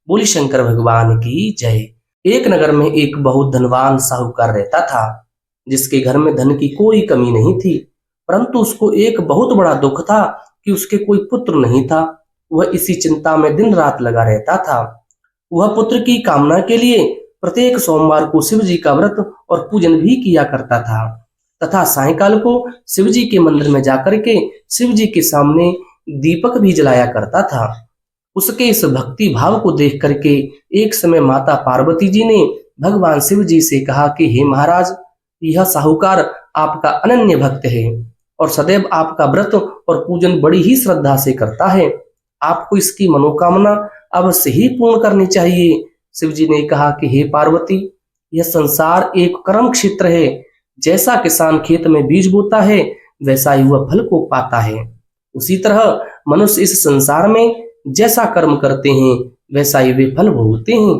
बोली शंकर भगवान की जय। एक नगर में एक बहुत धनवान साहूकार रहता था, जिसके घर में धन की कोई कमी नहीं थी। परंतु उसको एक बहुत बड़ा दुख था कि उसके कोई पुत्र नहीं था। वह इसी चिंता में दिन रात लगा रहता था। वह पुत्र की कामना के लिए प्रत्येक सोमवार को शिव जी का व्रत और पूजन भी किया करता था, तथा सायंकाल को शिव जी के मंदिर में जाकर के शिव जी के सामने दीपक भी जलाया करता था। उसके इस भक्ति भाव को देख करके एक समय माता पार्वती जी ने भगवान शिव जी से कहा कि हे महाराज, यह साहूकार आपका अनन्य भक्त है और सदैव आपका व्रत और पूजन बड़ी ही श्रद्धा से करता है। आपको इसकी मनोकामना अवश्य ही पूर्ण करनी चाहिए। शिव जी ने कहा कि हे पार्वती, यह संसार एक कर्म क्षेत्र है। जैसा किसान खेत में बीज बोता है, वैसा ही वह फल को पाता है। उसी तरह मनुष्य इस संसार में जैसा कर्म करते हैं, वैसा ही वे फल भोगते हैं।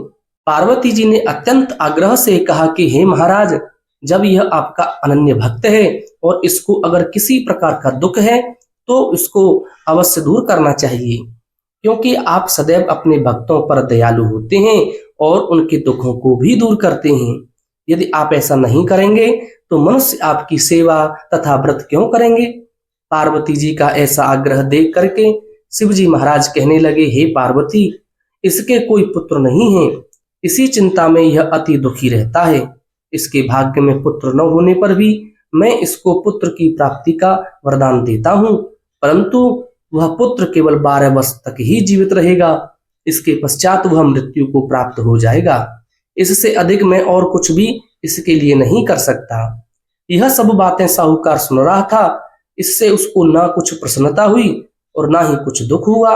पार्वती जी ने अत्यंत आग्रह से कहा कि हे महाराज, जब यह आपका अनन्य भक्त है और इसको अगर किसी प्रकार का दुख है तो इसको अवश्य दूर करना चाहिए, क्योंकि आप सदैव अपने भक्तों पर दयालु होते हैं और उनके दुखों को भी दूर करते हैं। यदि आप ऐसा नहीं करेंगे तो मनुष्य आपकी सेवा तथा व्रत क्यों करेंगे। पार्वती जी का ऐसा आग्रह देख करके शिव जी महाराज कहने लगे, हे पार्वती, इसके कोई पुत्र नहीं है। इसी चिंता में यह अति दुखी रहता है। इसके भाग्य में पुत्र न होने पर भी मैं इसको पुत्र की प्राप्ति का वरदान देता हूँ, परंतु वह पुत्र केवल 12 वर्ष तक ही जीवित रहेगा। इसके पश्चात वह मृत्यु को प्राप्त हो जाएगा। इससे अधिक मैं और कुछ भी इसके लिए नहीं कर सकता। यह सब बातें साहूकार सुन रहा था। इससे उसको ना कुछ प्रसन्नता हुई और ना ही कुछ दुख हुआ।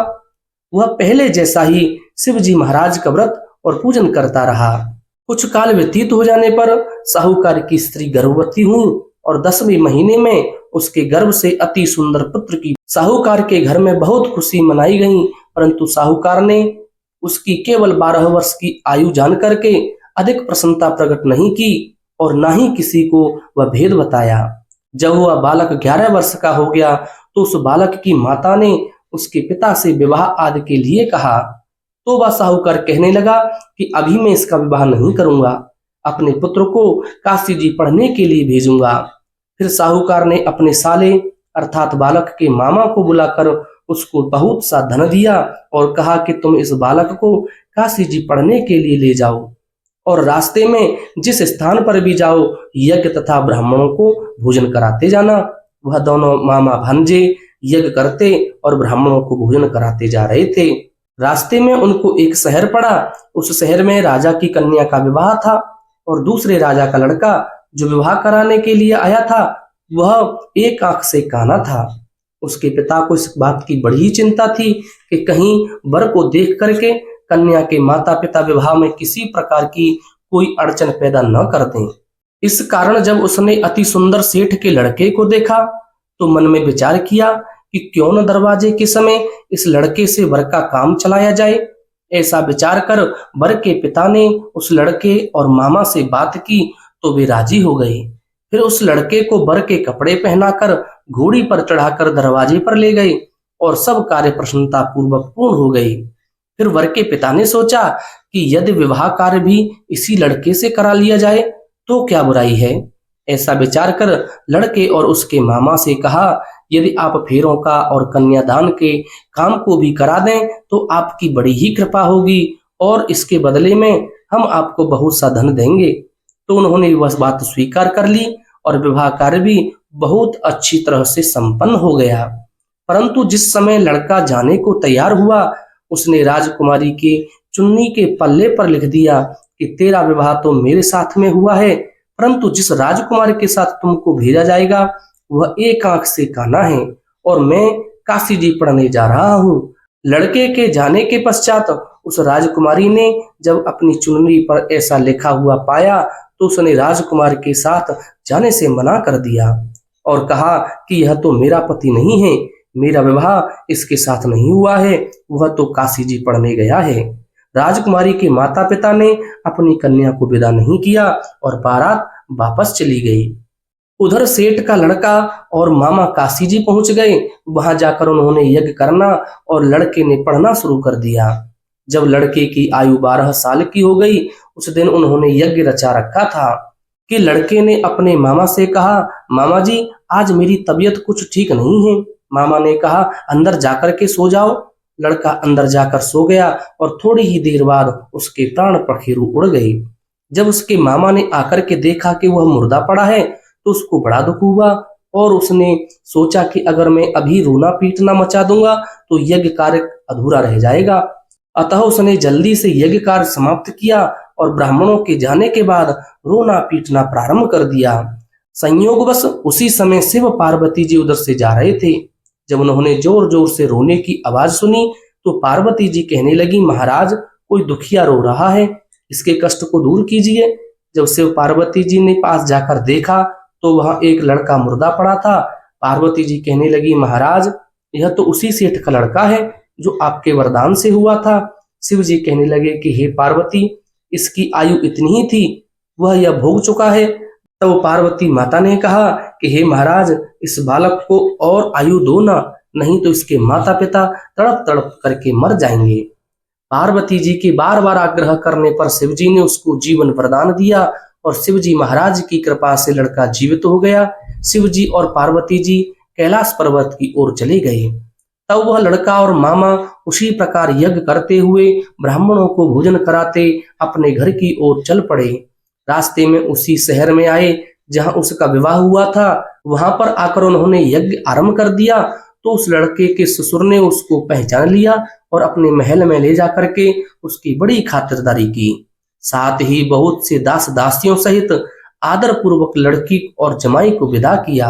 वह पहले जैसा ही शिव जी महाराज का व्रत और पूजन करता रहा। कुछ काल व्यतीत हो जाने पर साहूकार की स्त्री गर्भवती हुई और 10वें महीने में उसके गर्भ से अति सुंदर पुत्र की साहूकार के घर में बहुत खुशी मनाई गई। परंतु साहूकार ने उसकी केवल 12 वर्ष की आयु जान करके अधिक प्रसन्नता प्रकट नहीं की और ना ही किसी को वह भेद बताया। जब वह बालक 11 वर्ष का हो गया तो उस बालक की माता ने उसके पिता से विवाह आदि के लिए कहा, तो वह साहूकार कहने लगा कि अभी मैं इसका विवाह नहीं करूंगा, अपने पुत्र को काशी जी पढ़ने के लिए भेजूंगा। फिर साहूकार ने अपने साले अर्थात बालक के मामा को बुलाकर उसको बहुत सा धन दिया और कहा कि तुम इस बालक को काशी जी पढ़ने के लिए ले जाओ और रास्ते में जिस स्थान पर भी जाओ यज्ञ तथा ब्राह्मणों को भोजन कराते जाना। वह दोनों मामा भांजे यज्ञ करते और ब्राह्मणों को भोजन कराते जा रहे थे। रास्ते में उनको एक शहर पड़ा। उस शहर में राजा की कन्या का विवाह था और दूसरे राजा का लड़का जो विवाह कराने के लिए आया था वह एक आंख से काना था। उसके पिता को इस बात की बड़ी चिंता थी कि कहीं वर को देख करके कन्या के माता पिता विवाह में किसी प्रकार की कोई अड़चन पैदा न कर दें। इस कारण जब उसने अति सुंदर सेठ के लड़के को देखा तो मन में विचार किया कि क्यों न दरवाजे के समय इस लड़के से वर का काम चलाया जाए। ऐसा विचार कर वर के पिता ने उस लड़के और मामा से बात की तो वे राजी हो गए। फिर उस लड़के को वर के कपड़े पहनाकर घोड़ी पर चढ़ाकर दरवाजे पर ले गए और सब कार्य प्रसन्नता पूर्वक पूर्ण हो गई। फिर वर के पिता ने सोचा कि यदि विवाह कार्य भी इसी लड़के से करा लिया जाए तो क्या बुराई है। ऐसा विचार कर लड़के और उसके मामा से कहा, यदि आप फेरों का और कन्यादान के काम को भी करा दें तो आपकी बड़ी ही कृपा होगी और इसके बदले में हम आपको बहुत सा धन देंगे। तो उन्होंने वह बात स्वीकार कर ली और विवाह कार्य भी बहुत अच्छी तरह से संपन्न हो गया। परंतु जिस समय लड़का जाने को तैयार हुआ उसने राजकुमारी के चुन्नी के पल्ले पर लिख दिया कि तेरा विवाह तो मेरे साथ में हुआ है, परंतु जिस राजकुमारी के साथ तुमको भेजा जाएगा वह एक आंख से काना है और मैं काशी जी पढ़ने जा रहा हूँ। लड़के के जाने के पश्चात उस राजकुमारी ने जब अपनी चुनरी पर ऐसा लिखा हुआ पाया तो उसने राजकुमार के साथ जाने से मना कर दिया और कहा कि यह तो मेरा पति नहीं है, मेरा विवाह इसके साथ नहीं हुआ है, वह तो काशी जी पढ़ने गया है। राजकुमारी के माता पिता ने अपनी कन्या को विदा नहीं किया और बारात वापस चली गई। उधर सेठ का लड़का और मामा काशी जी पहुंच गए। वहां जाकर उन्होंने यज्ञ करना और लड़के ने पढ़ना शुरू कर दिया। जब लड़के की आयु 12 साल की हो गई, उस दिन उन्होंने यज्ञ रचा रखा था कि लड़के ने अपने मामा से कहा, मामा जी आज मेरी तबीयत कुछ ठीक नहीं है। मामा ने कहा, अंदर जाकर के सो जाओ। लड़का अंदर जाकर सो गया और थोड़ी ही देर बाद उसके प्राण पखेरु उड़ गए। जब उसके मामा ने आकर के देखा कि वह मुर्दा पड़ा है तो उसको बड़ा दुख हुआ और उसने सोचा कि अगर मैं अभी रोना पीटना मचा दूंगा तो यज्ञ कार्य अधूरा रह जाएगा। अतः उसने जल्दी से यज्ञ कार्य समाप्त किया और ब्राह्मणों के जाने के बाद रोना पीटना प्रारंभ कर दिया। संयोगवश उसी समय शिव पार्वती जी उधर से जा रहे थे। जब उन्होंने जोर जोर से रोने की आवाज सुनी तो पार्वती जी कहने लगी, महाराज कोई दुखिया रो रहा है, इसके कष्ट को दूर कीजिए। जब शिव पार्वती जी ने पास जाकर देखा तो वहां एक लड़का मुर्दा पड़ा था। पार्वती जी कहने लगी, महाराज यह तो उसी सेठ का लड़का है जो आपके वरदान से हुआ था। शिव जी कहने लगे कि हे पार्वती, इसकी आयु इतनी ही थी, वह यह भोग चुका है। तब पार्वती माता ने कहा कि हे महाराज, इस बालक को और आयु दो ना, नहीं तो इसके माता पिता तड़प तड़प करके मर जाएंगे। पार्वती जी के बार बार आग्रह करने पर शिव जी ने उसको जीवन वरदान दिया और शिव जी महाराज की कृपा से लड़का जीवित हो गया। शिव जी और पार्वती जी कैलाश पर्वत की ओर चले गए। तब वह लड़का और मामा उसी प्रकार यज्ञ करते हुए ब्राह्मणों को भोजन कराते अपने घर की ओर चल पड़े। रास्ते में उसी शहर में आए जहां उसका विवाह हुआ था। वहां पर आकर उन्होंने यज्ञ आरंभ कर दिया तो उस लड़के के ससुर ने उसको पहचान लिया और अपने महल में ले जाकर के उसकी बड़ी खातिरदारी की। साथ ही बहुत से दास दासियों सहित आदर पूर्वक लड़की और जमाई को विदा किया।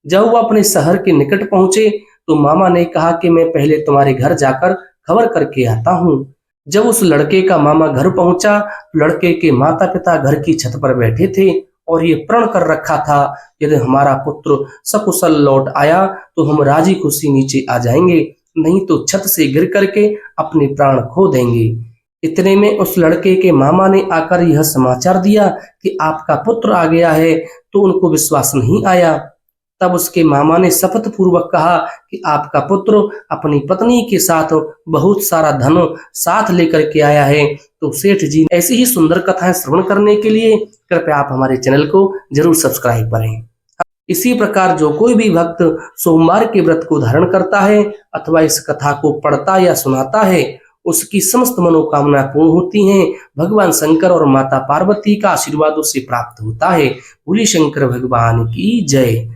जब वह अपने शहर के निकट पहुंचे तो मामा ने कहा कि मैं पहले तुम्हारे घर जाकर खबर करके आता हूँ। जब उस लड़के का मामा घर पहुंचा, लड़के के माता पिता घर की छत पर बैठे थे और ये प्रण कर रखा था, यदि हमारा पुत्र सकुशल लौट आया तो हम राजी खुशी नीचे आ जाएंगे, नहीं तो छत से गिर करके अपने प्राण खो देंगे। इतने में उस लड़के के मामा ने आकर यह समाचार दिया कि आपका पुत्र आ गया है, तो उनको विश्वास नहीं आया। तब उसके मामा ने शपथ पूर्वक कहा कि आपका पुत्र अपनी पत्नी के साथ बहुत सारा धन साथ लेकर के आया है। तो सेठ जी, ऐसी ही सुंदर कथाएं श्रवण करने के लिए कृपया आप हमारे चैनल को जरूर सब्सक्राइब करें। इसी प्रकार जो कोई भी भक्त सोमवार के व्रत को धारण करता है अथवा इस कथा को पढ़ता या सुनाता है, उसकी समस्त मनोकामना पूर्ण होती हैं। भगवान शंकर और माता पार्वती का आशीर्वाद उसे प्राप्त होता है। बोलिए शंकर भगवान की जय।